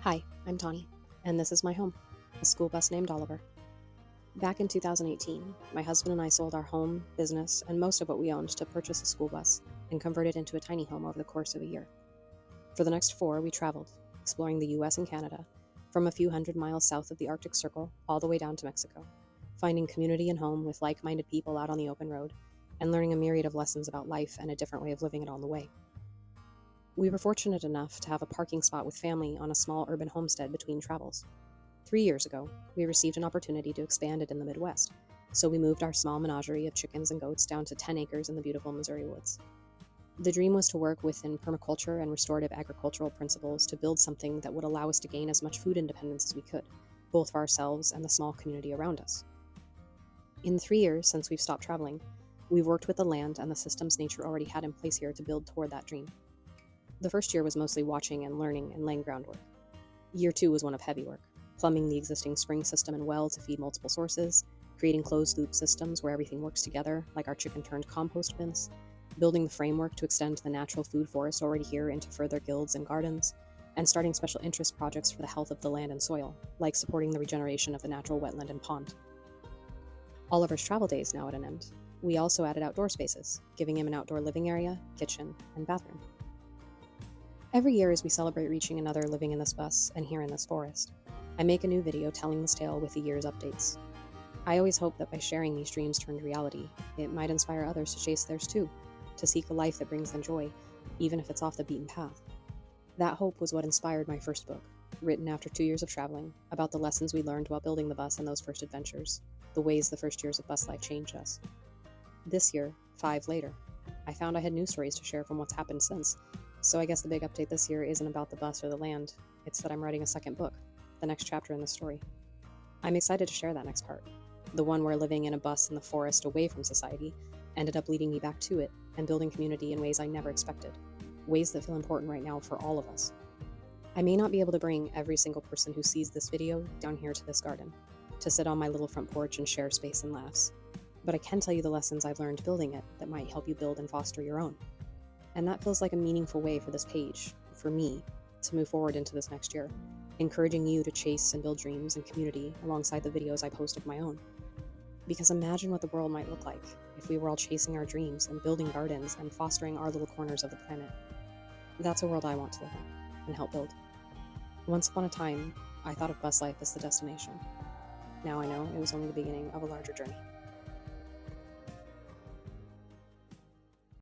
Hi, I'm Tawny, and this is my home, a school bus named Oliver. Back in 2018, my husband and I sold our home, business, and most of what we owned to purchase a school bus and convert it into a tiny home over the course of a year. For the next 4, we traveled, exploring the US and Canada, from a few hundred miles south of the Arctic Circle all the way down to Mexico, finding community and home with like-minded people out on the open road, and learning a myriad of lessons about life and a different way of living it on the way. We were fortunate enough to have a parking spot with family on a small urban homestead between travels. 3 years ago, we received an opportunity to expand it in the Midwest, so we moved our small menagerie of chickens and goats down to 10 acres in the beautiful Missouri woods. The dream was to work within permaculture and restorative agricultural principles to build something that would allow us to gain as much food independence as we could, both for ourselves and the small community around us. In the 3 years since we've stopped traveling, we've worked with the land and the systems nature already had in place here to build toward that dream. The first year was mostly watching and learning and laying groundwork. Year 2 was one of heavy work, plumbing the existing spring system and well to feed multiple sources, creating closed-loop systems where everything works together, like our chicken-turned compost bins, building the framework to extend the natural food forest already here into further guilds and gardens, and starting special interest projects for the health of the land and soil, like supporting the regeneration of the natural wetland and pond. Oliver's travel days now at an end. We also added outdoor spaces, giving him an outdoor living area, kitchen, and bathroom. Every year as we celebrate reaching another living in this bus and here in this forest, I make a new video telling this tale with the year's updates. I always hope that by sharing these dreams turned reality, it might inspire others to chase theirs too, to seek a life that brings them joy, even if it's off the beaten path. That hope was what inspired my first book, written after 2 years of traveling, about the lessons we learned while building the bus and those first adventures, the ways the first years of bus life changed us. This year, 5 later, I found I had new stories to share from what's happened since, so I guess the big update this year isn't about the bus or the land, it's that I'm writing a second book, the next chapter in the story. I'm excited to share that next part, the one where living in a bus in the forest away from society ended up leading me back to it and building community in ways I never expected, ways that feel important right now for all of us. I may not be able to bring every single person who sees this video down here to this garden, to sit on my little front porch and share space and laughs, but I can tell you the lessons I've learned building it that might help you build and foster your own. And that feels like a meaningful way for this page, for me, to move forward into this next year, encouraging you to chase and build dreams and community alongside the videos I post of my own. Because imagine what the world might look like if we were all chasing our dreams and building gardens and fostering our little corners of the planet. That's a world I want to live in and help build. Once upon a time, I thought of bus life as the destination. Now I know it was only the beginning of a larger journey.